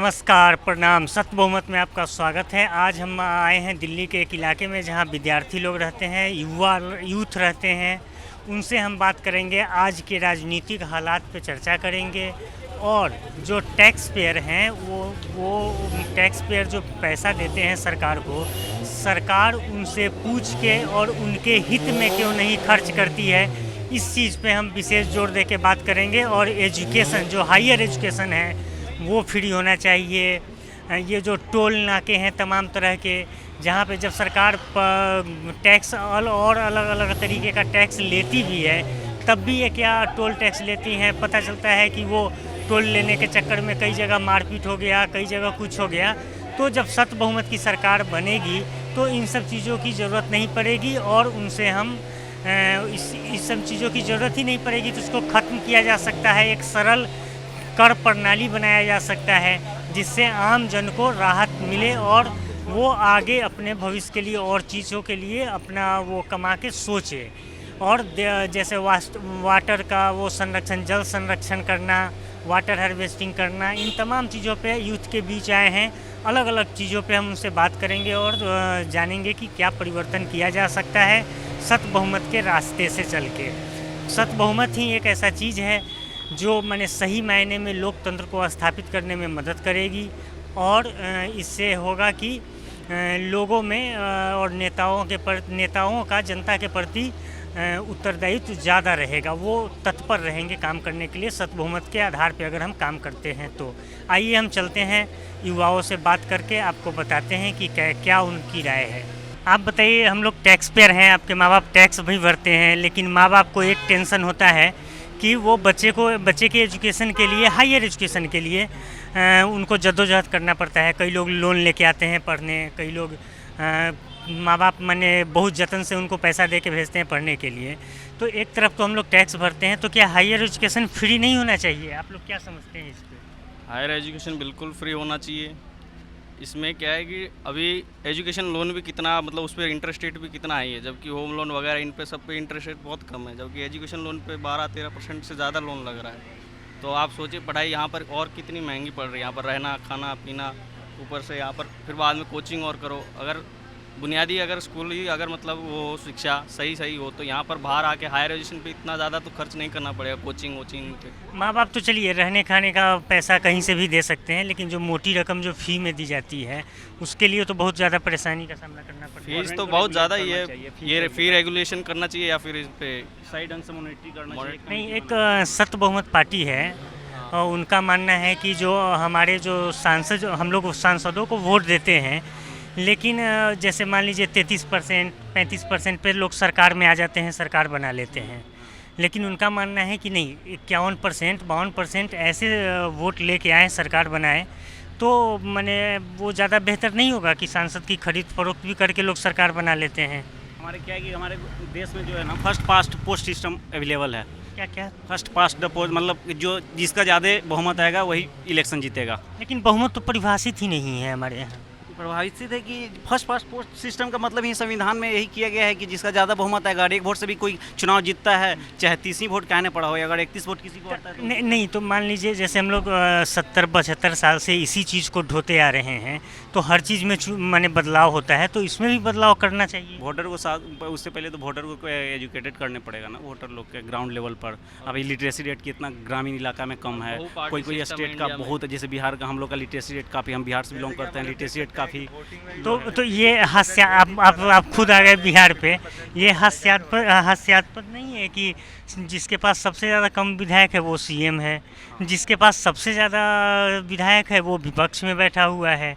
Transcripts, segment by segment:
नमस्कार, प्रणाम। सत्य बहुमत में आपका स्वागत है। आज हम आए हैं दिल्ली के एक इलाके में जहां विद्यार्थी लोग रहते हैं, यूथ रहते हैं। उनसे हम बात करेंगे, आज के राजनीतिक हालात पे चर्चा करेंगे और जो टैक्स पेयर हैं वो टैक्स पेयर जो पैसा देते हैं सरकार को, सरकार उनसे पूछ के और उनके हित में क्यों नहीं खर्च करती है, इस चीज़ पे हम विशेष जोर दे के बात करेंगे। और एजुकेशन, जो हायर एजुकेशन है वो फ्री होना चाहिए। ये जो टोल नाके हैं तमाम तरह के, जहाँ पे जब सरकार टैक्स और अलग अलग तरीके का टैक्स लेती भी है, तब भी ये क्या टोल टैक्स लेती हैं। पता चलता है कि वो टोल लेने के चक्कर में कई जगह मारपीट हो गया, कई जगह कुछ हो गया। तो जब सत्य बहुमत की सरकार बनेगी तो इन सब चीज़ों की ज़रूरत नहीं पड़ेगी और उनसे हम इस सब चीज़ों की ज़रूरत ही नहीं पड़ेगी, तो उसको ख़त्म किया जा सकता है। एक सरल कर प्रणाली बनाया जा सकता है जिससे आम जन को राहत मिले और वो आगे अपने भविष्य के लिए और चीज़ों के लिए अपना वो कमा के सोचे। और जैसे वाटर का वो संरक्षण, जल संरक्षण करना, वाटर हार्वेस्टिंग करना, इन तमाम चीज़ों पे यूथ के बीच आए हैं। अलग अलग चीज़ों पे हम उनसे बात करेंगे और जानेंगे कि क्या परिवर्तन किया जा सकता है सत्य बहुमत के रास्ते से चल के। सत्य बहुमत ही एक ऐसा चीज़ है जो माने सही मायने में लोकतंत्र को स्थापित करने में मदद करेगी और इससे होगा कि लोगों में और नेताओं का जनता के प्रति उत्तरदायित्व ज़्यादा रहेगा। वो तत्पर रहेंगे काम करने के लिए सत्य बहुमत के आधार पर अगर हम काम करते हैं तो। आइए हम चलते हैं, युवाओं से बात करके आपको बताते हैं कि क्या उनकी राय है। आप बताइए, हम लोग टैक्स पेयर हैं, आपके माँ बाप टैक्स भी भरते हैं, लेकिन माँ बाप को एक टेंशन होता है कि वो बच्चे के एजुकेशन के लिए, हायर एजुकेशन के लिए उनको जद्दोजहद करना पड़ता है। कई लोग लोन लेके आते हैं पढ़ने, कई लोग माँ बाप माने बहुत जतन से उनको पैसा दे के भेजते हैं पढ़ने के लिए। तो एक तरफ तो हम लोग टैक्स भरते हैं, तो क्या हायर एजुकेशन फ्री नहीं होना चाहिए? आप लोग क्या समझते हैं इस पर? हायर एजुकेशन बिल्कुल फ्री होना चाहिए। इसमें क्या है कि अभी एजुकेशन लोन भी कितना, मतलब उस पर इंटरेस्ट रेट भी कितना हाई है, जबकि होम लोन वगैरह इन पे सब पे इंटरेस्ट रेट बहुत कम है, जबकि एजुकेशन लोन पे 12-13% से ज़्यादा लोन लग रहा है। तो आप सोचिए पढ़ाई यहाँ पर और कितनी महंगी पड़ रही है। यहाँ पर रहना, खाना पीना, ऊपर से यहाँ पर फिर बाद में कोचिंग और करो। अगर बुनियादी अगर स्कूल ही अगर मतलब वो शिक्षा सही हो तो यहाँ पर बाहर आके हायर एजुकेशन पे इतना ज़्यादा तो खर्च नहीं करना पड़ेगा कोचिंग पे। माँ बाप तो चलिए रहने खाने का पैसा कहीं से भी दे सकते हैं, लेकिन जो मोटी रकम जो फ़ी में दी जाती है उसके लिए तो बहुत ज़्यादा परेशानी का सामना करना पड़ता है। फीस तो बहुत ज़्यादा ही है, ये फ़ी रेगुलेशन करना चाहिए या फिर इस पे सही ढंग से मॉनिटरी करना चाहिए। नहीं, एक सत्य बहुमत पार्टी है और उनका मानना है कि जो हमारे जो सांसद, हम लोग सांसदों को वोट देते हैं, लेकिन जैसे मान लीजिए 33% 35% पे लोग सरकार में आ जाते हैं, सरकार बना लेते हैं। लेकिन उनका मानना है कि नहीं, 51% 52% ऐसे वोट लेके आए, सरकार बनाए, तो माने वो ज़्यादा बेहतर नहीं होगा कि सांसद की खरीद फरोख्त भी करके लोग सरकार बना लेते हैं। हमारे क्या है कि हमारे देश में जो है ना first past post system available है। क्या फर्स्ट पास्ट द पोस्ट, मतलब जो जिसका ज़्यादा बहुमत आएगा वही इलेक्शन जीतेगा। लेकिन बहुमत तो परिभाषित ही नहीं है हमारे यहाँ। प्रभावित है कि फर्स्ट पास्ट पोस्ट सिस्टम का मतलब ही संविधान में यही किया गया है कि जिसका ज़्यादा बहुमत आएगा। अगर एक वोट से भी कोई चुनाव जीतता है, चाहे 30 वोट कहने पड़ा हो, अगर 31 वोट किसी को आता है तो नहीं, तो मान लीजिए जैसे हम लोग 70-75 साल से इसी चीज़ को ढोते आ रहे हैं, तो हर चीज़ में माने बदलाव होता है, तो इसमें भी बदलाव करना चाहिए। वोटर को साथ, उससे पहले तो वोटर को एजुकेटेड करने पड़ेगा ना, वोटर लोग के ग्राउंड लेवल पर। अभी लिटरेसी रेट कितना ग्रामीण इलाका में कम है, कोई स्टेट का बहुत है, जैसे बिहार का हम लोग का लिटरेसी रेट काफ़ी, हम बिहार से बिलोंग करते हैं, लिटरेसी रेट काफ़ी। तो ये आप खुद आ गए बिहार पे, ये हास्यास्पद नहीं है कि जिसके पास सबसे ज़्यादा कम विधायक है वो सीएम है, जिसके पास सबसे ज़्यादा विधायक है वो विपक्ष में बैठा हुआ है।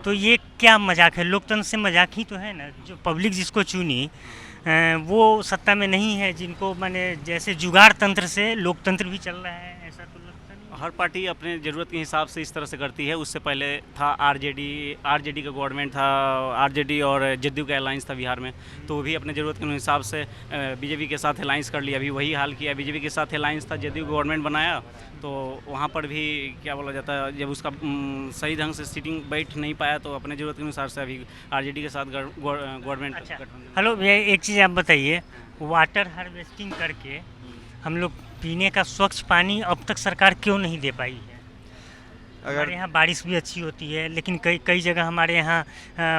तो ये क्या मजाक है? लोकतंत्र से मजाक ही तो है ना। जो पब्लिक जिसको चुनी वो सत्ता में नहीं है, जिनको माने जैसे जुगाड़ तंत्र से लोकतंत्र भी चल रहा है, ऐसा तो लगता नहीं। हर पार्टी अपने ज़रूरत के हिसाब से इस तरह से करती है। उससे पहले था आरजेडी का गवर्नमेंट था, आरजेडी और जदयू का अलायंस था बिहार में, तो वो भी अपने ज़रूरत के हिसाब से बीजेपी के साथ अलायंस कर लिया। अभी वही हाल किया, बीजेपी के साथ अलायंस था, जदयू गवर्नमेंट बनाया, तो वहाँ पर भी क्या बोला जाता है, जब उसका सही ढंग से सीटिंग बैठ नहीं पाया तो अपने ज़रूरत के अनुसार से अभी आरजेडी के साथ गवर्नमेंट। अच्छा, हेलो भैया, एक चीज़ आप बताइए, वाटर हार्वेस्टिंग करके हम लोग पीने का स्वच्छ पानी अब तक सरकार क्यों नहीं दे पाई है? हमारे यहाँ बारिश भी अच्छी होती है, लेकिन कई कई जगह हमारे यहाँ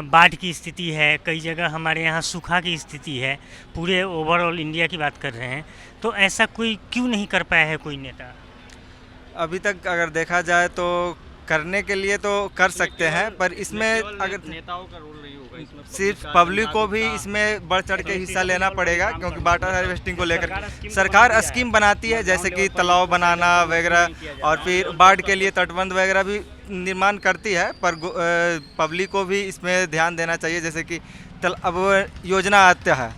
बाढ़ की स्थिति है, कई जगह हमारे यहाँ सूखा की स्थिति है। पूरे ओवरऑल इंडिया की बात कर रहे हैं, तो ऐसा कोई क्यों नहीं कर पाया है कोई नेता? अभी तक अगर देखा जाए तो करने के लिए तो कर सकते हैं, पर इसमें अगर नेताओं का रोल नहीं होगा इसमें, सिर्फ पब्लिक को भी इसमें बढ़ चढ़ के हिस्सा लेना पड़ेगा, क्योंकि वाटर हार्वेस्टिंग को लेकर सरकार स्कीम बनाती है, जैसे कि तालाब बनाना वगैरह, और फिर बाढ़ के लिए तटबंध वगैरह भी निर्माण करती है, पर पब्लिक को भी इसमें ध्यान देना चाहिए। जैसे कि अब योजना आता है,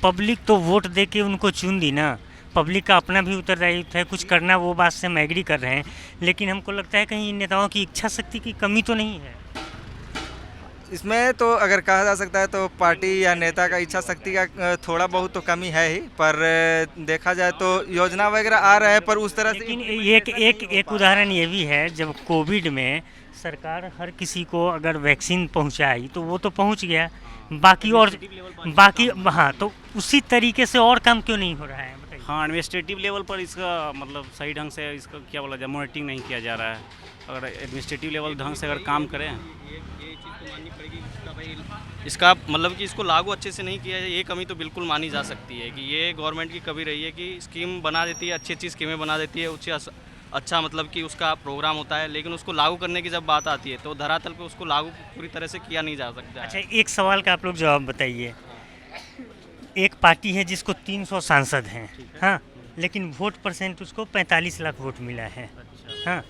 पब्लिक तो वोट दे के उनको चुन दी ना। पब्लिक का अपना भी उत्तरदायित्व है कुछ करना, वो बात से हम एग्री कर रहे हैं, लेकिन हमको लगता है कहीं इन नेताओं की इच्छा शक्ति की कमी तो नहीं है। इसमें तो अगर कहा जा सकता है तो पार्टी या नेता का इच्छा शक्ति का थोड़ा बहुत तो कमी है ही, पर देखा जाए तो योजना वगैरह आ रहा है, पर उस तरह से। लेकिन एक उदाहरण ये भी है, जब कोविड में सरकार हर किसी को अगर वैक्सीन पहुंचाई तो वो तो पहुंच गया, बाकी हाँ, तो उसी तरीके से और काम क्यों नहीं हो रहा है? हाँ, एडमिनिस्ट्रेटिव लेवल पर इसका मतलब सही ढंग से इसका क्या बोला जाए, मॉनिटरिंग नहीं किया जा रहा है। अगर एडमिनिस्ट्रेटिव लेवल ढंग से अगर काम करें, ये चीज़ तो माननी पड़ेगी इसका मतलब कि इसको लागू अच्छे से नहीं किया जाए, ये कमी तो बिल्कुल मानी जा सकती है कि ये गवर्नमेंट की कमी रही है कि स्कीम बना देती है, अच्छी अच्छी स्कीमें बना देती है, उससे अच्छा मतलब कि उसका प्रोग्राम होता है, लेकिन उसको लागू करने की जब बात आती है तो धरातल पे उसको लागू पूरी तरह से किया नहीं जा सकता है। अच्छा, एक सवाल का आप लोग जवाब बताइए। एक पार्टी है जिसको 300 सांसद हैं, हाँ, लेकिन वोट परसेंट उसको 45 लाख वोट मिला है। हाँ,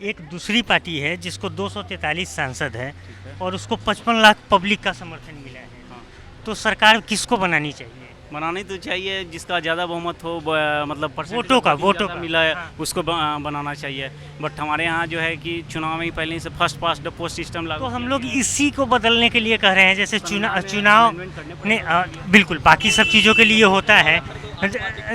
एक दूसरी पार्टी है जिसको 243 सांसद है और उसको 55 लाख पब्लिक का समर्थन मिला है। तो सरकार किसको बनानी चाहिए? बनानी तो चाहिए जिसका ज़्यादा बहुमत हो, मतलब वोटों का मिला है, उसको बनाना चाहिए। बट हमारे यहाँ जो है कि चुनाव में ही पहले से first past the post system लागू, तो हम लोग इसी को बदलने के लिए कह रहे हैं। जैसे चुनाव ने बिल्कुल बाकी सब चीज़ों के लिए होता है,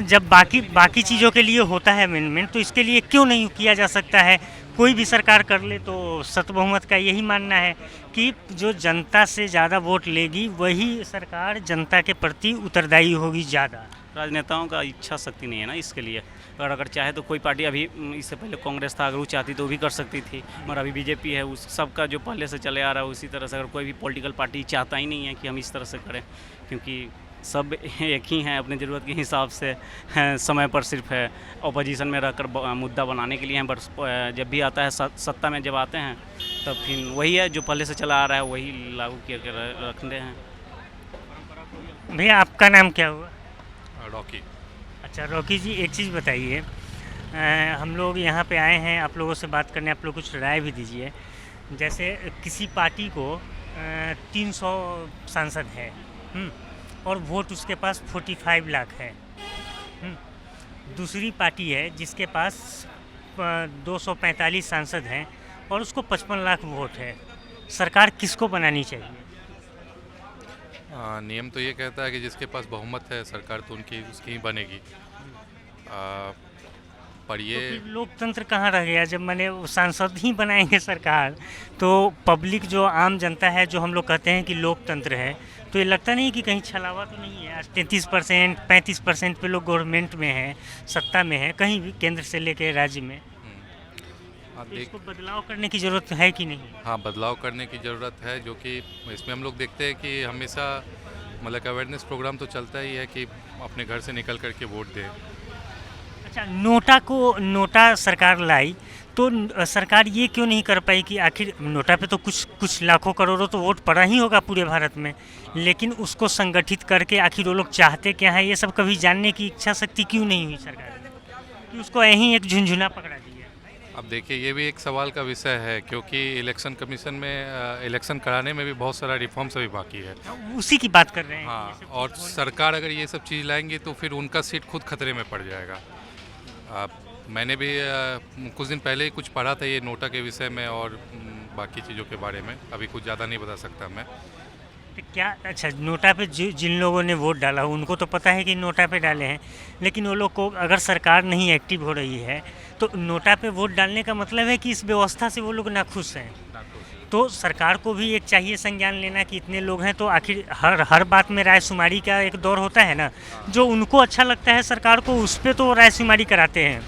जब बाकी चीज़ों के लिए होता है अमेंडमेंट, तो इसके लिए क्यों नहीं किया जा सकता है? कोई भी सरकार कर ले तो सत बहुमत का यही मानना है कि जो जनता से ज़्यादा वोट लेगी वही सरकार जनता के प्रति उत्तरदायी होगी ज़्यादा। राजनेताओं का इच्छा शक्ति नहीं है ना इसके लिए। अगर चाहे तो कोई पार्टी, अभी इससे पहले कांग्रेस था, अगर वो चाहती तो भी कर सकती थी, मगर अभी बीजेपी है, उस सबका जो पहले से चले आ रहा है उसी तरह से। अगर कोई भी पॉलिटिकल पार्टी चाहता ही नहीं है कि हम इस तरह से करें, क्योंकि सब एक ही हैं, अपने ज़रूरत के हिसाब से समय पर सिर्फ है अपोजिशन में रहकर मुद्दा बनाने के लिए हैं। बट जब भी आता है सत्ता में जब आते हैं तब फिर वही है जो पहले से चला आ रहा है वही लागू किया रखते हैं। भैया, आपका नाम क्या हुआ? रॉकी। अच्छा रॉकी जी, एक चीज़ बताइए, हम लोग यहाँ पे आए हैं आप लोगों से बात करने, आप लोग कुछ राय भी दीजिए। जैसे किसी पार्टी को 300 सांसद है और वोट उसके पास 45 लाख है। दूसरी पार्टी है जिसके पास 245 सांसद हैं और उसको 55 लाख वोट है। सरकार किसको बनानी चाहिए? नियम तो ये कहता है कि जिसके पास बहुमत है सरकार तो उसकी ही बनेगी। पर ये तो फिर लोकतंत्र कहाँ रह गया? जब मैंने सांसद ही बनाएंगे सरकार, तो पब्लिक जो आम जनता है, जो हम लोग कहते हैं कि लोकतंत्र है, तो ये लगता नहीं कि कहीं छलावा तो नहीं है? 33% 35% पे लोग गवर्नमेंट में है, सत्ता में है, कहीं भी केंद्र से लेकर राज्य में। तो इसको बदलाव करने की ज़रूरत है कि नहीं? हाँ, बदलाव करने की ज़रूरत है, जो कि इसमें हम लोग देखते हैं कि हमेशा मतलब अवेयरनेस प्रोग्राम तो चलता ही है कि अपने घर से निकल करके वोट दें। अच्छा, नोटा सरकार लाई तो सरकार ये क्यों नहीं कर पाई कि आखिर नोटा पे तो कुछ लाखों करोड़ों तो वोट पड़ा ही होगा पूरे भारत में, लेकिन उसको संगठित करके आखिर वो लोग चाहते क्या है, ये सब कभी जानने की इच्छा शक्ति क्यों नहीं हुई सरकार ने, कि उसको यहीं एक झुंझुना पकड़ा दिया? अब देखिए, ये भी एक सवाल का विषय है, क्योंकि इलेक्शन कमीशन में इलेक्शन कराने में भी बहुत सारा रिफॉर्म्स अभी बाकी है। उसी की बात कर रहे हैं। हाँ, और सरकार अगर ये सब चीज़ लाएंगी तो फिर उनका सीट खुद खतरे में पड़ जाएगा। मैंने भी कुछ दिन पहले ही कुछ पढ़ा था ये नोटा के विषय में और बाकी चीज़ों के बारे में, अभी कुछ ज़्यादा नहीं बता सकता मैं। तो क्या, अच्छा, नोटा पे जिन लोगों ने वोट डाला उनको तो पता है कि नोटा पे डाले हैं, लेकिन वो लोग को अगर सरकार नहीं एक्टिव हो रही है तो नोटा पे वोट डालने का मतलब है कि इस व्यवस्था से वो लोग नाखुश हैं। तो सरकार को भी एक चाहिए संज्ञान लेना कि इतने लोग हैं, तो आखिर हर बात में रायशुमारी का एक दौर होता है ना, जो उनको अच्छा लगता है सरकार को उस पर तो रायशुमारी कराते हैं।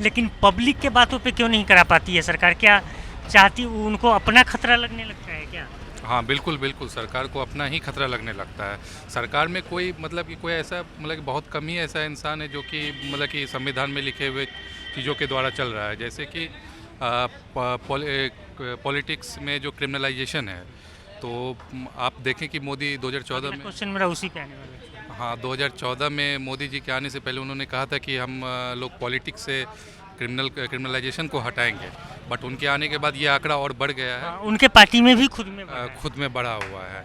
लेकिन पब्लिक के बातों पे क्यों नहीं करा पाती है सरकार? क्या चाहती, उनको अपना खतरा लगने लगता है क्या? हाँ बिल्कुल बिल्कुल, सरकार को अपना ही खतरा लगने लगता है। सरकार में कोई मतलब कि कोई ऐसा मतलब कि बहुत कम ही ऐसा इंसान है जो कि मतलब कि संविधान में लिखे हुए चीज़ों के द्वारा चल रहा है। जैसे कि पॉलिटिक्स में जो क्रिमिनलाइजेशन है, तो आप देखें कि मोदी 2014 में, क्वेश्चन मेरा उसी पे आने वाला है। हाँ 2014 में मोदी जी के आने से पहले उन्होंने कहा था कि हम लोग पॉलिटिक्स से क्रिमिनलाइजेशन को हटाएंगे, बट उनके आने के बाद ये आंकड़ा और बढ़ गया है। हाँ, उनके पार्टी में भी खुद में बढ़ा है। खुद में बढ़ा हुआ है।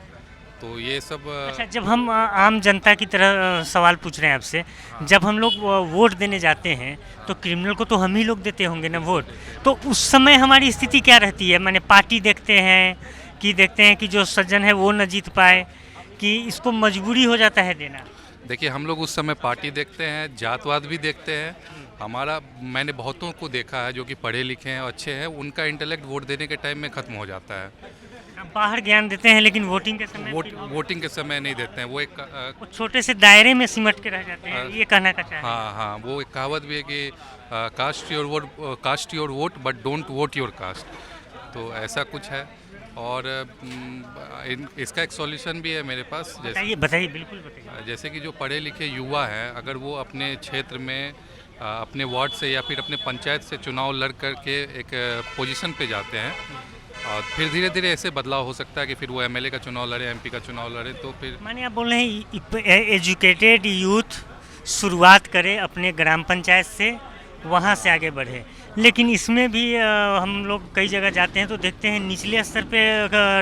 तो ये सब अच्छा, जब हम आम जनता की तरह सवाल पूछ रहे हैं आपसे, जब हम लोग वोट देने जाते हैं तो क्रिमिनल को तो हम ही लोग देते होंगे ना वोट, तो उस समय हमारी स्थिति क्या रहती है? माने पार्टी देखते हैं कि जो सज्जन है वो न जीत पाए, कि इसको मजबूरी हो जाता है देना? देखिए, हम लोग उस समय पार्टी देखते हैं, जातवाद भी देखते हैं। मैंने बहुतों को देखा है जो कि पढ़े लिखे हैं और अच्छे हैं, उनका इंटेलेक्ट वोट देने के टाइम में खत्म हो जाता है। बाहर ज्ञान देते हैं लेकिन वोटिंग के समय वोटिंग के समय नहीं देते हैं। वो एक वो छोटे से दायरे में सिमट के रह जाते हैं, ये कहना का चाह। हाँ, वो एक कहावत भी है कि cast your vote but don't vote your caste. तो ऐसा कुछ है। और इसका एक सॉल्यूशन भी है मेरे पास। बताइए, बिल्कुल बताइए। जैसे कि जो पढ़े लिखे युवा हैं, अगर वो अपने क्षेत्र में अपने वार्ड से या फिर अपने पंचायत से चुनाव लड़ करके एक पोजीशन पे जाते हैं, और फिर धीरे धीरे ऐसे बदलाव हो सकता है कि फिर वो एमएलए का चुनाव लड़े, एमपी का चुनाव लड़े। तो फिर माने आप बोल रहे हैं एजुकेटेड यूथ शुरुआत करे अपने ग्राम पंचायत से, वहाँ से आगे बढ़े। लेकिन इसमें भी हम लोग कई जगह जाते हैं तो देखते हैं निचले स्तर पे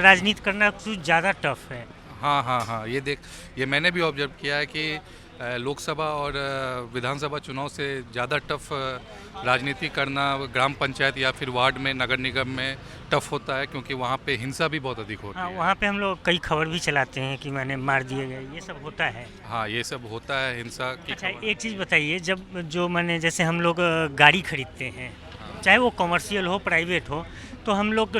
राजनीति करना कुछ ज़्यादा टफ है। हाँ, ये मैंने भी ऑब्जर्व किया है कि लोकसभा और विधानसभा चुनाव से ज़्यादा टफ राजनीति करना ग्राम पंचायत या फिर वार्ड में, नगर निगम में टफ होता है, क्योंकि वहाँ पे हिंसा भी बहुत अधिक होती है। वहाँ पे हम लोग कई खबर भी चलाते हैं कि मैंने मार दिए गए, ये सब होता है। हाँ, ये सब होता है, हिंसा की। अच्छा, एक चीज़ बताइए, जब जो मैंने जैसे हम लोग गाड़ी खरीदते हैं, चाहे वो कमर्शियल हो प्राइवेट हो, तो हम लोग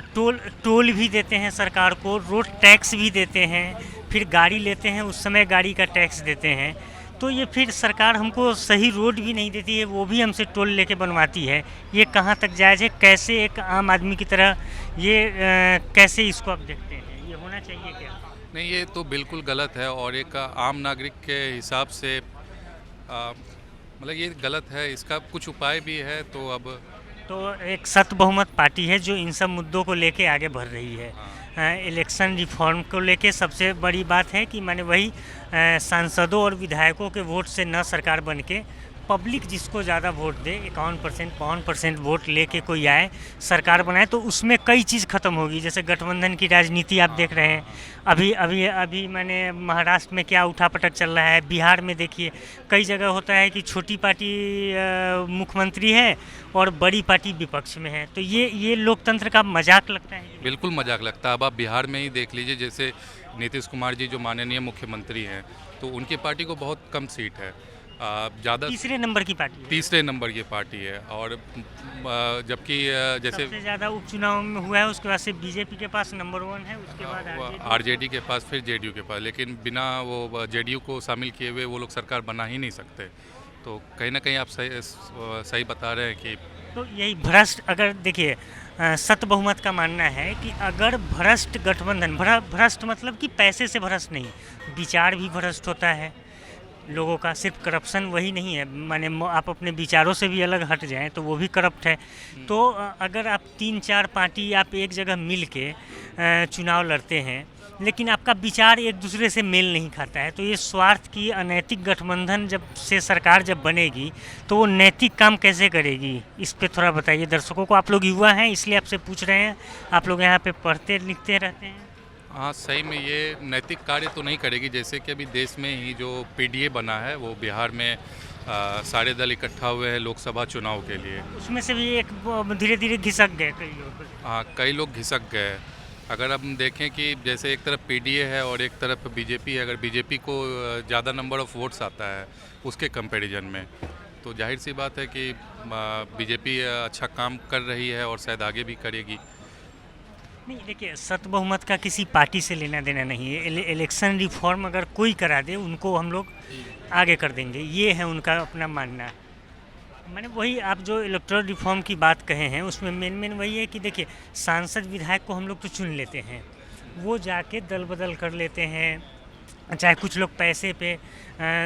टोल भी देते हैं सरकार को, रोड टैक्स भी देते हैं, फिर गाड़ी लेते हैं उस समय गाड़ी का टैक्स देते हैं। तो ये फिर सरकार हमको सही रोड भी नहीं देती है, वो भी हमसे टोल लेके बनवाती है। ये कहाँ तक जायज़ है? कैसे एक आम आदमी की तरह ये कैसे इसको आप देखते हैं? ये होना चाहिए क्या? नहीं, ये तो बिल्कुल गलत है, और एक आम नागरिक के हिसाब से मतलब ये गलत है। इसका कुछ उपाय भी है। तो एक सत्य बहुमत पार्टी है जो इन सब मुद्दों को लेके आगे बढ़ रही है। इलेक्शन रिफॉर्म को लेके सबसे बड़ी बात है कि माने वही सांसदों और विधायकों के वोट से न सरकार बन के पब्लिक जिसको ज़्यादा वोट दे, 51% 52% वोट लेके कोई आए, सरकार बनाए, तो उसमें कई चीज़ ख़त्म होगी। जैसे गठबंधन की राजनीति आप देख रहे हैं, अभी मैंने महाराष्ट्र में क्या उठापटक चल रहा है, बिहार में देखिए कई जगह होता है कि छोटी पार्टी मुख्यमंत्री है और बड़ी पार्टी विपक्ष में है। तो ये लोकतंत्र का मजाक लगता है। बिल्कुल मजाक लगता है। अब आप बिहार में ही देख लीजिए, जैसे नीतीश कुमार जी जो माननीय मुख्यमंत्री हैं, तो उनकी पार्टी को बहुत कम सीट है, ज़्यादा तीसरे नंबर की पार्टी है। तीसरे नंबर की पार्टी है। और जबकि जैसे सबसे ज़्यादा उपचुनाव में हुआ है, उसके बाद से बीजेपी के पास नंबर 1 है, उसके बाद आरजेडी के पास, फिर जेडीयू के पास। लेकिन बिना वो जेडीयू को शामिल किए हुए वो लोग सरकार बना ही नहीं सकते। तो कहीं ना कहीं आप सही बता रहे हैं कि तो यही भ्रष्ट, अगर देखिए सत्य बहुमत का मानना है कि अगर भ्रष्ट गठबंधन, भ्रष्ट मतलब कि पैसे से भ्रष्ट नहीं, विचार भी भ्रष्ट होता है लोगों का, सिर्फ करप्शन वही नहीं है, माने आप अपने विचारों से भी अलग हट जाएं तो वो भी करप्ट है। तो अगर आप 3-4 पार्टी आप एक जगह मिल के चुनाव लड़ते हैं, लेकिन आपका विचार एक दूसरे से मेल नहीं खाता है, तो ये स्वार्थ की अनैतिक गठबंधन जब सरकार बनेगी तो वो नैतिक काम कैसे करेगी? इस पे थोड़ा बताइए दर्शकों को। आप लोग युवा हैं इसलिए आपसे पूछ रहे हैं, आप लोग यहाँ पे पढ़ते लिखते रहते हैं। हाँ, सही में ये नैतिक कार्य तो नहीं करेगी। जैसे कि अभी देश में ही जो पीडीए बना है, वो बिहार में सारे दल इकट्ठा हुए हैं लोकसभा चुनाव के लिए। उसमें से भी एक धीरे धीरे घिसक गए कई लोग। हाँ, कई लोग घिसक गए। अगर हम देखें कि जैसे एक तरफ पीडीए है और एक तरफ बीजेपी है, अगर बीजेपी को ज़्यादा नंबर ऑफ़ वोट्स आता है उसके कंपैरिजन में, तो जाहिर सी बात है कि बीजेपी अच्छा काम कर रही है और शायद आगे भी करेगी। नहीं, देखिए सत्य बहुमत का किसी पार्टी से लेना देना नहीं है। इलेक्शन रिफॉर्म अगर कोई करा दे, उनको हम लोग आगे कर देंगे, ये है उनका अपना मानना। मैंने वही आप जो इलेक्टोरल रिफॉर्म की बात कहे हैं उसमें मेन वही है कि देखिए सांसद विधायक को हम लोग तो चुन लेते हैं, वो जाके दल बदल कर लेते हैं, चाहे कुछ लोग पैसे पे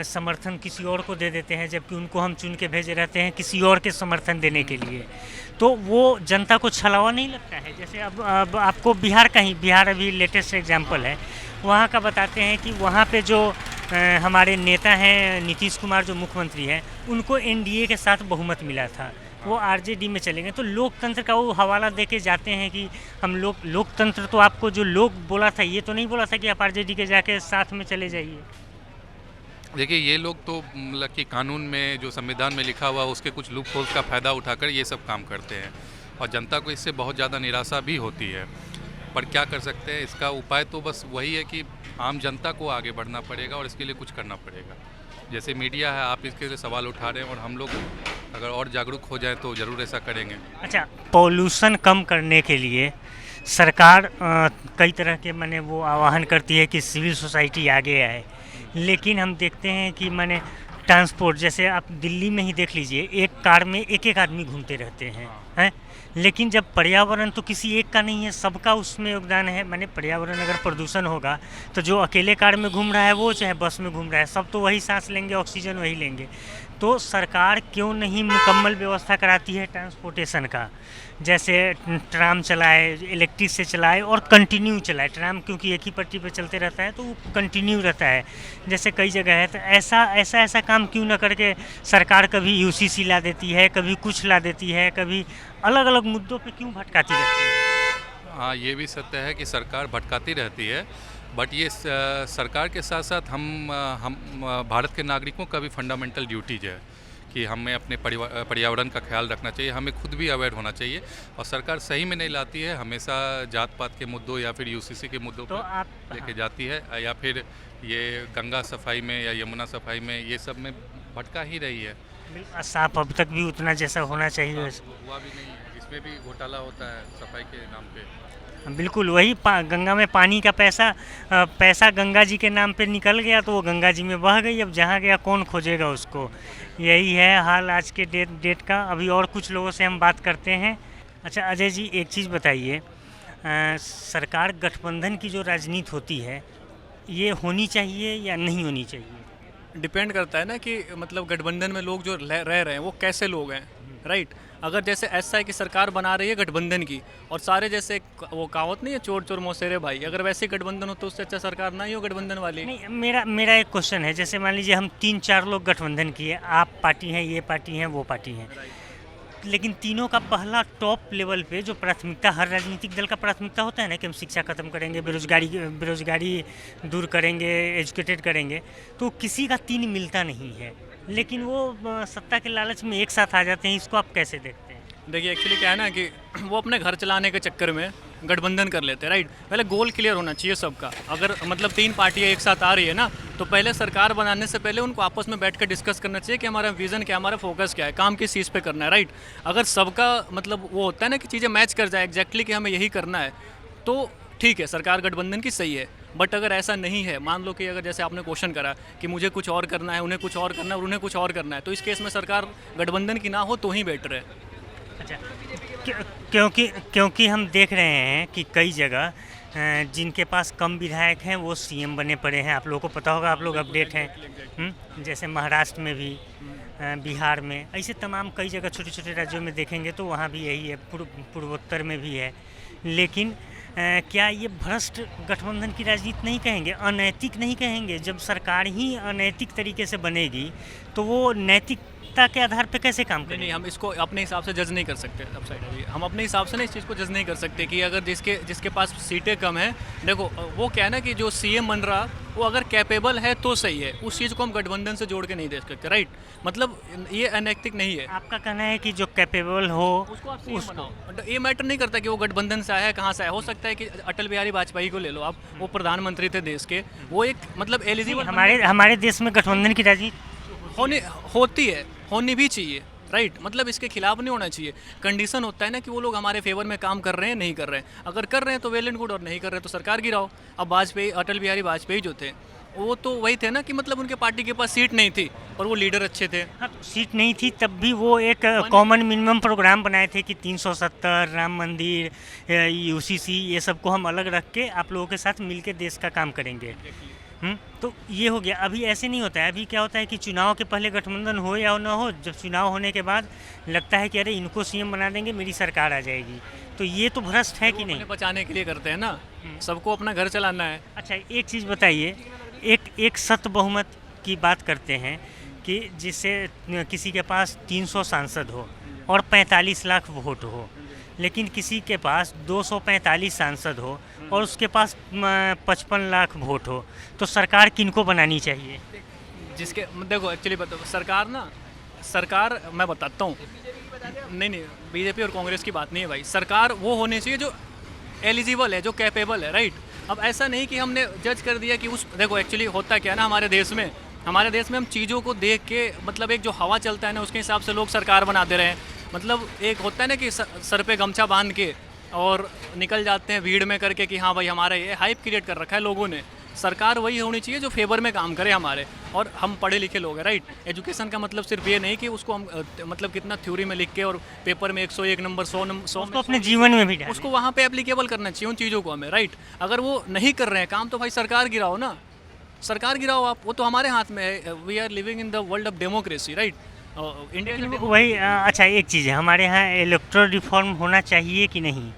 समर्थन किसी और को दे देते हैं, जबकि उनको हम चुन के भेजे रहते हैं किसी और के समर्थन देने के लिए। तो वो जनता को छलावा नहीं लगता है। जैसे अब आपको बिहार अभी लेटेस्ट एग्जांपल है, वहाँ का बताते हैं कि वहाँ पे जो हमारे नेता हैं नीतीश कुमार जो मुख्यमंत्री हैं, उनको एनडीए के साथ बहुमत मिला था, वो आरजेडी में चले गए। तो लोकतंत्र का वो हवाला दे के जाते हैं कि हम लोकतंत्र, तो आपको जो लोग बोला था ये तो नहीं बोला था कि आप आरजेडी के जाके साथ में चले जाइए। देखिए ये लोग तो मतलब कि कानून में जो संविधान में लिखा हुआ उसके कुछ लूप होल्स का फ़ायदा उठाकर ये सब काम करते हैं और जनता को इससे बहुत ज़्यादा निराशा भी होती है। पर क्या कर सकते हैं, इसका उपाय तो बस वही है कि आम जनता को आगे बढ़ना पड़ेगा और इसके लिए कुछ करना पड़ेगा। जैसे मीडिया है, आप इसके लिए सवाल उठा रहे हैं और हम लोग अगर और जागरूक हो जाए तो ज़रूर ऐसा करेंगे। अच्छा, पॉल्यूशन कम करने के लिए सरकार कई तरह के माने वो आह्वान करती है कि सिविल सोसाइटी आगे आए, लेकिन हम देखते हैं कि माने ट्रांसपोर्ट, जैसे आप दिल्ली में ही देख लीजिए, एक कार में एक आदमी घूमते रहते हैं, लेकिन जब पर्यावरण तो किसी एक का नहीं है, सबका उसमें योगदान है। माने पर्यावरण अगर प्रदूषण होगा तो जो अकेले कार में घूम रहा है वो चाहे बस में घूम रहा है, सब तो वही सांस लेंगे, ऑक्सीजन वही लेंगे। तो सरकार क्यों नहीं मुकम्मल व्यवस्था कराती है ट्रांसपोर्टेशन का, जैसे ट्राम चलाए, इलेक्ट्रिक से चलाए और कंटिन्यू चलाए। ट्राम क्योंकि एक ही पट्टी पे चलते रहता है तो वो कंटिन्यू रहता है, जैसे कई जगह है। तो ऐसा काम क्यों ना करके सरकार कभी यूसीसी ला देती है, कभी कुछ ला देती है, कभी अलग अलग मुद्दों पे क्यों भटकाती रहती है? हाँ, ये भी सत्य है कि सरकार भटकाती रहती है, बट ये सरकार के साथ साथ हम भारत के नागरिकों का भी फंडामेंटल ड्यूटीज है कि हमें अपने पर्यावरण का ख्याल रखना चाहिए, हमें खुद भी अवेयर होना चाहिए। और सरकार सही में नहीं लाती है, हमेशा जात पात के मुद्दों या फिर यूसीसी के मुद्दों तो पर लेके जाती है, या फिर ये गंगा सफाई में या यमुना सफाई में ये सब में भटका ही रही है। साफ अब तक भी उतना जैसा होना चाहिए हुआ भी नहीं है, इसमें भी घोटाला होता है सफाई के नाम पे। बिल्कुल वही गंगा में पानी का पैसा गंगा जी के नाम पे निकल गया तो वो गंगा जी में बह गई, अब जहाँ गया कौन खोजेगा उसको। यही है हाल आज के डेट का। अभी और कुछ लोगों से हम बात करते हैं। अच्छा अजय जी, एक चीज़ बताइए, सरकार गठबंधन की जो राजनीति होती है ये होनी चाहिए या नहीं होनी चाहिए? डिपेंड करता है ना कि मतलब गठबंधन में लोग जो रह रहे हैं वो कैसे लोग हैं, राइट। अगर जैसे ऐसा है कि सरकार बना रही है गठबंधन की और सारे जैसे वो कहावत नहीं है चोर चोर मौसेरे भाई, अगर वैसे गठबंधन हो तो उससे अच्छा सरकार ना ही हो गठबंधन वाली। नहीं, मेरा एक क्वेश्चन है, जैसे मान लीजिए हम 3-4 लोग गठबंधन किए, आप पार्टी हैं, ये पार्टी हैं, वो पार्टी हैं, लेकिन तीनों का पहला टॉप लेवल पे जो प्राथमिकता, हर राजनीतिक दल का प्राथमिकता होता है ना कि हम शिक्षा खत्म करेंगे, बेरोजगारी दूर करेंगे, एजुकेटेड करेंगे, तो किसी का 3 मिलता नहीं है, लेकिन वो सत्ता के लालच में एक साथ आ जाते हैं। इसको आप कैसे देखते हैं? देखिए एक्चुअली क्या है ना कि वो अपने घर चलाने के चक्कर में गठबंधन कर लेते हैं, राइट। पहले गोल क्लियर होना चाहिए सबका। अगर मतलब 3 पार्टियाँ एक साथ आ रही है ना, तो पहले सरकार बनाने से पहले उनको आपस में बैठ कर डिस्कस करना चाहिए कि हमारा विज़न क्या है, हमारा फोकस क्या है, काम किस चीज़ पे करना है, राइट। अगर सबका मतलब वो होता है ना कि चीज़ें मैच कर जाए एग्जैक्टली कि हमें यही करना है, तो ठीक है, सरकार गठबंधन की सही है। बट अगर ऐसा नहीं है, मान लो कि अगर जैसे आपने क्वेश्चन करा कि मुझे कुछ और करना है, उन्हें कुछ और करना है और उन्हें कुछ और करना है, तो इस केस में सरकार गठबंधन की ना हो तो ही बेटर है। अच्छा, क्योंकि हम देख रहे हैं कि कई जगह जिनके पास कम विधायक हैं वो सीएम बने पड़े हैं। आप लोगों को पता होगा, आप लोग अपडेट हैं, जैसे महाराष्ट्र में भी, बिहार में, ऐसे तमाम कई जगह छोटे छोटे राज्यों में देखेंगे तो वहाँ भी यही है, पूर्वोत्तर में भी है। लेकिन क्या ये भ्रष्ट गठबंधन की राजनीति नहीं कहेंगे, अनैतिक नहीं कहेंगे? जब सरकार ही अनैतिक तरीके से बनेगी तो वो नैतिकता के आधार पे कैसे काम करेंगे? नहीं, हम इसको अपने हिसाब से जज नहीं कर सकते। अब साइड अभी हम अपने हिसाब से ना इस चीज़ को जज नहीं कर सकते कि अगर जिसके पास सीटें कम हैं, देखो वो क्या है ना कि जो सीएम बन रहा वो अगर कैपेबल है तो सही है, उस चीज़ को हम गठबंधन से जोड़ के नहीं देख सकते, राइट। मतलब ये अनैतिक नहीं है। आपका कहना है कि जो कैपेबल हो उसको ये मैटर नहीं करता कि वो गठबंधन से आया है, कहाँ से आया। हो सकता है कि अटल बिहारी वाजपेयी को ले लो आप, वो प्रधानमंत्री थे देश के, वो एक मतलब एलिजिबल। हमारे देश में गठबंधन की राजनीति होनी भी चाहिए, राइट। मतलब इसके खिलाफ नहीं होना चाहिए। कंडीशन होता है ना कि वो लोग हमारे फेवर में काम कर रहे हैं, नहीं कर रहे हैं। अगर कर रहे हैं तो वेल एंड गुड, और नहीं कर रहे हैं तो सरकार गिराओ। अब अटल बिहारी वाजपेयी जो थे वो तो वही थे ना कि मतलब उनके पार्टी के पास सीट नहीं थी और वो लीडर अच्छे थे। हाँ, तो सीट नहीं थी तब भी वो एक कॉमन मिनिमम प्रोग्राम बनाए थे कि 370 राम मंदिर यूसीसी ये सब को हम अलग रख के आप लोगों के साथ मिलके देश का काम करेंगे। तो ये हो गया। अभी ऐसे नहीं होता है। अभी क्या होता है कि चुनाव के पहले गठबंधन हो या ना हो, जब चुनाव होने के बाद लगता है कि अरे इनको सीएम बना देंगे, मेरी सरकार आ जाएगी। तो ये तो भ्रष्ट है कि नहीं? उन्हें बचाने के लिए करते हैं ना, सबको अपना घर चलाना है। अच्छा, एक चीज़ बताइए, एक सख्त बहुमत की बात करते हैं कि जिससे किसी के पास 300 सांसद हो और 45 लाख वोट हो, लेकिन किसी के पास 245 सांसद हो और उसके पास 55 लाख वोट हो, तो सरकार किनको बनानी चाहिए? जिसके देखो एक्चुअली सरकार मैं बताता हूँ, नहीं बीजेपी और कांग्रेस की बात नहीं है भाई। सरकार वो होनी चाहिए जो एलिजिबल है, जो कैपेबल है, राइट। अब ऐसा नहीं कि हमने जज कर दिया कि देखो एक्चुअली होता क्या है ना, हमारे देश में हम चीज़ों को देख के मतलब एक जो हवा चलता है ना उसके हिसाब से लोग सरकार बनाते रहे। मतलब एक होता है ना कि सर पे गमछा बांध के और निकल जाते हैं भीड़ में करके कि हाँ भाई हमारा ये हाइप क्रिएट कर रखा है लोगों ने। सरकार वही होनी चाहिए जो फेवर में काम करे हमारे, और हम पढ़े लिखे लोग हैं, राइट। एजुकेशन का मतलब सिर्फ ये नहीं कि उसको हम मतलब कितना थ्योरी में लिख के और पेपर में 101 नंबर 100 उसको अपने जीवन में भी डालें। उसको वहाँ पे एप्लीकेबल करना चाहिए उन चीज़ों को हमें, राइट। अगर वो नहीं कर रहे हैं काम तो भाई सरकार गिराओ ना, सरकार गिराओ आप, वो तो हमारे हाथ में है। We are living in the world of democracy, right. India वही अच्छा, एक चीज़ है, हमारे यहाँ इलेक्टोरल रिफॉर्म होना चाहिए कि नहीं?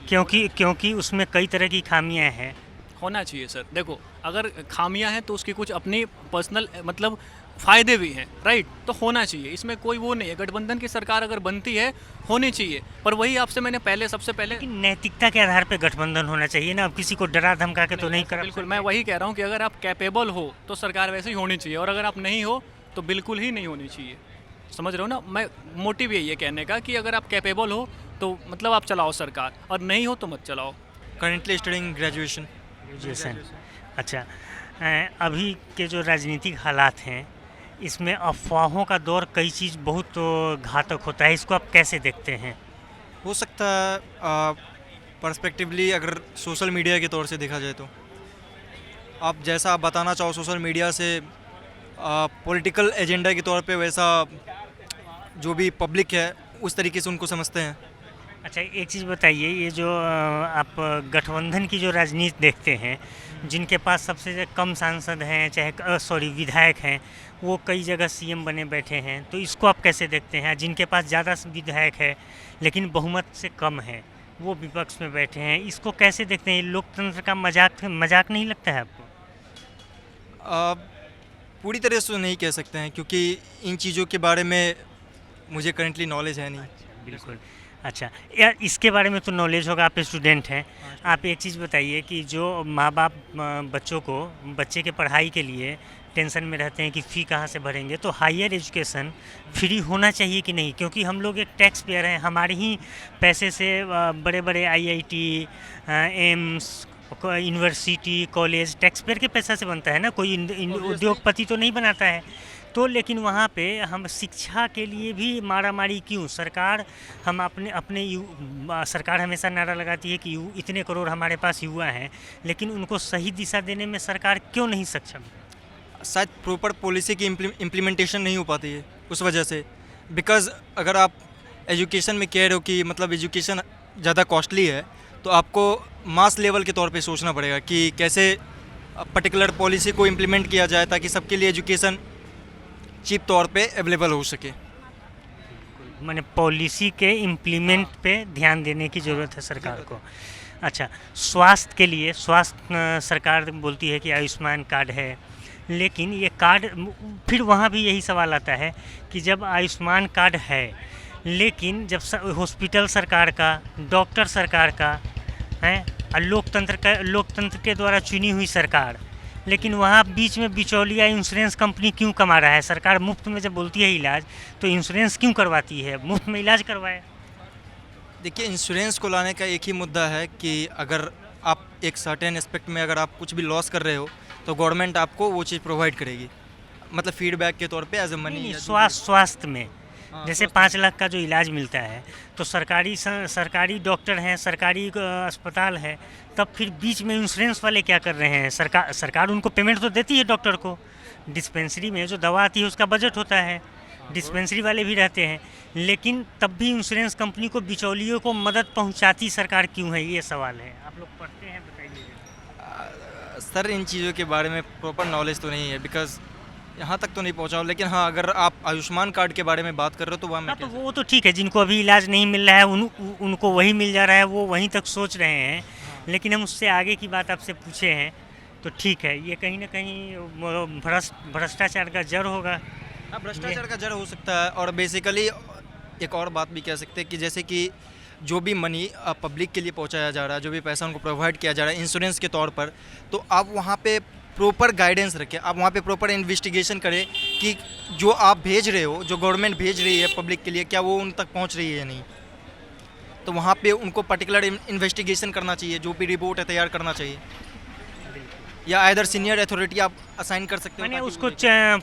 क्योंकि उसमें कई तरह की खामियां हैं। होना चाहिए सर। देखो अगर खामियां हैं तो उसकी कुछ अपनी पर्सनल मतलब फ़ायदे भी हैं, राइट। तो होना चाहिए, इसमें कोई वो नहीं है। गठबंधन की सरकार अगर बनती है होनी चाहिए, पर वही आपसे मैंने सबसे पहले कि नैतिकता के आधार पे गठबंधन होना चाहिए ना। अब किसी को डरा धमका के तो नहीं करा। बिल्कुल, मैं वही कह रहा हूँ कि अगर आप कैपेबल हो तो सरकार वैसे ही होनी चाहिए, और अगर आप नहीं हो तो बिल्कुल ही नहीं होनी चाहिए। समझ रहे हो ना? मैं मोटिव यही है कहने का कि अगर आप कैपेबल हो तो मतलब आप चलाओ सरकार, और नहीं हो तो मत चलाओ। Currently studying graduation. अच्छा, अभी के जो राजनीतिक हालात हैं इसमें अफवाहों का दौर कई चीज़ बहुत घातक होता है, इसको आप कैसे देखते हैं? हो सकता है पर्सपेक्टिवली अगर सोशल मीडिया के तौर से देखा जाए तो आप जैसा आप बताना चाहो सोशल मीडिया से पॉलिटिकल एजेंडा के तौर पे, वैसा जो भी पब्लिक है उस तरीके से उनको समझते हैं। अच्छा, एक चीज़ बताइए, ये जो आप गठबंधन की जो राजनीति देखते हैं, जिनके पास सबसे कम सांसद हैं, चाहे विधायक हैं, वो कई जगह सीएम बने बैठे हैं, तो इसको आप कैसे देखते हैं? जिनके पास ज़्यादा विधायक है लेकिन बहुमत से कम है, वो विपक्ष में बैठे हैं, इसको कैसे देखते हैं? लोकतंत्र का मजाक नहीं लगता है आपको? पूरी तरह से नहीं कह सकते हैं क्योंकि इन चीज़ों के बारे में मुझे करंटली नॉलेज है नहीं। बिल्कुल। अच्छा यार, इसके बारे में तो नॉलेज होगा, आप स्टूडेंट हैं। आप एक चीज़ बताइए कि जो माँ बाप बच्चे के पढ़ाई के लिए टेंशन में रहते हैं कि फ़ी कहाँ से भरेंगे, तो हायर एजुकेशन फ्री होना चाहिए कि नहीं? क्योंकि हम लोग एक टैक्स पेयर हैं, हमारे ही पैसे से बड़े बड़े IIT, AIIMS, university, college tax payer के पैसा से बनता है ना, कोई उद्योगपति तो नहीं बनाता है। तो लेकिन वहाँ पे हम शिक्षा के लिए भी मारामारी क्यों? सरकार सरकार हमेशा नारा लगाती है कि इतने करोड़ हमारे पास युवा हैं, लेकिन उनको सही दिशा देने में सरकार क्यों नहीं सक्षम? शायद प्रॉपर पॉलिसी की इम्प्लीमेंटेशन नहीं हो पाती है उस वजह से। बिकॉज़ अगर आप एजुकेशन में कह रहे हो कि मतलब एजुकेशन ज़्यादा कॉस्टली है, तो आपको मास लेवल के तौर पे सोचना पड़ेगा कि कैसे पर्टिकुलर पॉलिसी को इम्प्लीमेंट किया जाए ताकि सबके लिए एजुकेशन चीप तौर पे अवेलेबल हो सके। मैंने पॉलिसी के इम्प्लीमेंट पे ध्यान देने की ज़रूरत है सरकार को। अच्छा, स्वास्थ्य के लिए सरकार बोलती है कि आयुष्मान कार्ड है, लेकिन ये कार्ड फिर वहाँ भी यही सवाल आता है कि जब आयुष्मान कार्ड है, लेकिन जब हॉस्पिटल सरकार का, डॉक्टर सरकार का है, और लोकतंत्र के द्वारा चुनी हुई सरकार, लेकिन वहाँ बीच में बिचौलिया इंश्योरेंस कंपनी क्यों कमा रहा है? सरकार मुफ्त में जब बोलती है इलाज, तो इंश्योरेंस क्यों करवाती है? मुफ्त में इलाज करवाए। देखिए, इंश्योरेंस को लाने का एक ही मुद्दा है कि अगर आप एक सर्टेन एस्पेक्ट में अगर आप कुछ भी लॉस कर रहे हो तो गवर्नमेंट आपको वो चीज़ प्रोवाइड करेगी, मतलब फीडबैक के तौर पे एज ए मनी। स्वास्थ्य में जैसे 5 लाख का जो इलाज मिलता है तो सरकारी डॉक्टर हैं, सरकारी अस्पताल है, तब फिर बीच में इंश्योरेंस वाले क्या कर रहे हैं? सरकार उनको पेमेंट तो देती है डॉक्टर को, डिस्पेंसरी में जो दवा आती है उसका बजट होता है, डिस्पेंसरी वाले भी रहते हैं, लेकिन तब भी इंश्योरेंस कंपनी को, बिचौलियों को मदद पहुंचाती सरकार क्यों है? ये सवाल है। आप लोग पढ़ते हैं, बताइए। सर इन चीज़ों के बारे में प्रॉपर नॉलेज तो नहीं है, बिकॉज यहाँ तक तो नहीं पहुँचा हूँ, लेकिन हाँ अगर आप आयुष्मान कार्ड के बारे में बात कर रहे हो तो वह मैं हाँ, तो वो तो ठीक है, जिनको अभी इलाज नहीं मिल रहा है उनको वही मिल जा रहा है, वो वहीं तक सोच रहे हैं। लेकिन हम उससे आगे की बात आपसे पूछे हैं तो ठीक है, ये कहीं ना कहीं भ्रष्टाचार का जड़ होगा। हाँ, भ्रष्टाचार का जड़ हो सकता है। और बेसिकली एक और बात भी कह सकते हैं कि जैसे कि जो भी मनी पब्लिक के लिए पहुंचाया जा रहा है, जो भी पैसा उनको प्रोवाइड किया जा रहा है इंश्योरेंस के तौर पर, तो आप वहाँ पे प्रॉपर गाइडेंस रखें, आप वहाँ पे प्रॉपर इन्वेस्टिगेशन करें कि जो आप भेज रहे हो, जो गवर्नमेंट भेज रही है पब्लिक के लिए, क्या वो उन तक पहुँच रही है या नहीं। तो वहाँ पे उनको पर्टिकुलर इन्वेस्टिगेशन करना चाहिए, जो भी रिपोर्ट है तैयार करना चाहिए, या आइदर सीनियर अथॉरिटी आप असाइन कर सकते हो, मैंने उसको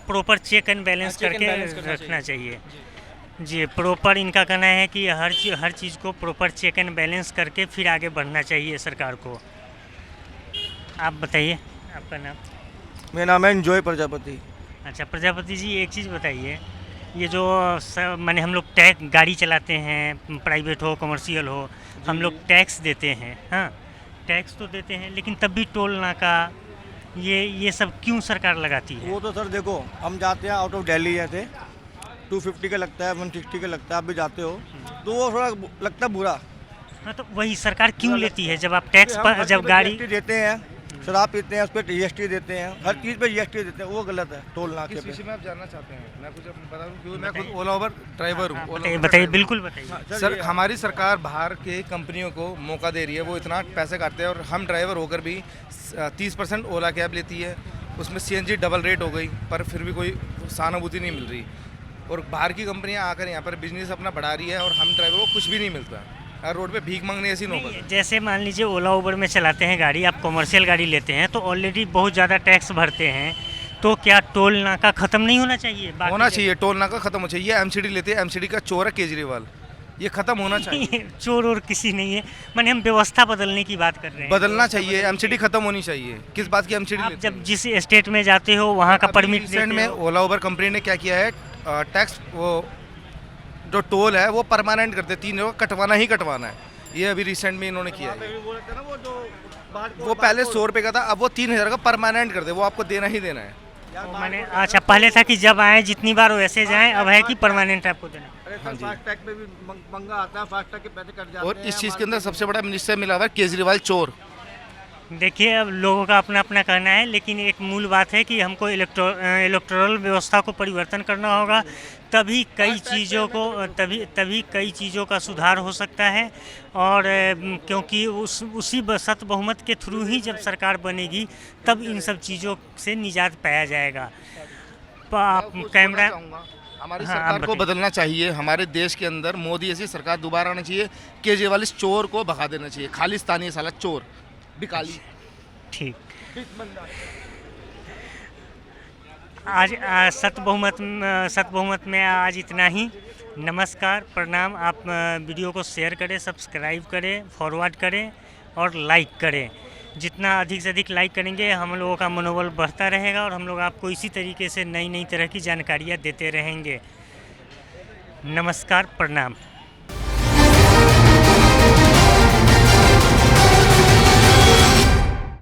प्रॉपर चेक एंड बैलेंस करके रखना चाहिए। जी, प्रॉपर इनका कहना है कि हर चीज़ को प्रॉपर चेक एंड बैलेंस करके फिर आगे बढ़ना चाहिए सरकार को। आप बताइए आपका नाम? मेरा नाम है एंजॉय प्रजापति। अच्छा प्रजापति जी, एक चीज़ बताइए, ये जो माने हम लोग टैक्स, गाड़ी चलाते हैं, प्राइवेट हो कमर्शियल हो, हम लोग टैक्स देते हैं, हाँ टैक्स तो देते हैं, लेकिन तब भी टोल नाका ये सब क्यों सरकार लगाती है? वो तो सर देखो, हम जाते हैं आउट ऑफ दिल्ली जैसे 250 का लगता है, 160 का लगता है, आप भी जाते हो तो वो थोड़ा लगता है बुरा। हाँ, तो वही सरकार क्यों लेती है? जब आप टैक्स पर, जब गाड़ी GST देते हैं, शराब पीते हैं उस पर GST देते हैं, हर चीज़ पे GST देते हैं, वो गलत है टोल नाके किस पे। विषय में आप जानना चाहते हैं? मैं कुछ बता दूं, क्योंकि मैं खुद ओला उबर ड्राइवर हूँ। बताइए, बिल्कुल बताइए। सर हमारी सरकार बाहर के कंपनियों को मौका दे रही है, वो इतना पैसे काटते हैं और हम ड्राइवर होकर भी 30% ओला कैब लेती है, उसमें CNG डबल रेट हो गई, पर फिर भी कोई सहानुभूति नहीं मिल रही। और बाहर की कंपनियां आकर यहाँ पर बिजनेस अपना बढ़ा रही है और हम ड्राइवर को कुछ भी नहीं मिलता है, रोड पे भीख मांगने ऐसी नौबत है। जैसे मान लीजिए ओला उबर में चलाते हैं गाड़ी, आप कमर्शियल गाड़ी लेते हैं तो ऑलरेडी बहुत ज़्यादा टैक्स भरते हैं, तो क्या टोल नाका ख़त्म नहीं होना चाहिए? होना चाहिए, टोल नाका खत्म होना चाहिए। MCD लेते हैं, MCD का चोर है केजरीवाल, ये खत्म होना चाहिए। चोर और किसी नहीं है, मैंने हम व्यवस्था बदलने की बात कर रहे हैं। बदलना चाहिए, MCD खत्म होनी चाहिए। किस बात की MCD आप लेते जब जिस स्टेट में जाते हो वहाँ का परमिट रिसेंट में ओला उबर कंपनी ने क्या किया है, टैक्स वो जो टोल है वो परमानेंट करते, 3 जगह कटवाना ही कटवाना है। ये अभी रिसेंट में इन्होंने किया है। वो पहले 100 रुपये का था, अब वो 3000 का परमानेंट कर दे, वो आपको देना ही देना है। तो मैंने, अच्छा पहले था कि जब आए जितनी बार वैसे जाएं, अब है कि परमानेंट आपको देना। फास्टैग पे भी पंगा आता है, फास्टैग के पैसे कट जाते हैं। और इस चीज़ के अंदर सबसे बड़ा मिनिस्टर मिला हुआ है केजरीवाल चोर। देखिए, अब लोगों का अपना अपना कहना है, लेकिन एक मूल बात है कि हमको इलेक्टोरल व्यवस्था को परिवर्तन करना होगा, तभी कई चीज़ों का सुधार हो सकता है। और क्योंकि उसी सत बहुमत के थ्रू ही जब सरकार बनेगी तब इन सब चीज़ों से निजात पाया जाएगा। कैमरा हमारी हाँ, सरकार को बताइए। बदलना चाहिए, हमारे देश के अंदर मोदी ऐसी सरकार दोबारा आनी चाहिए, केजरीवाल इस चोर को भगा देना चाहिए, खालिस्तानी साला चोर बिकाली। ठीक, आज सत बहुमत में आज इतना ही। नमस्कार, प्रणाम। आप वीडियो को शेयर करें, सब्सक्राइब करें, फॉरवर्ड करें और लाइक करें। जितना अधिक से अधिक लाइक करेंगे हम लोगों का मनोबल बढ़ता रहेगा और हम लोग आपको इसी तरीके से नई तरह की जानकारियाँ देते रहेंगे। नमस्कार, प्रणाम।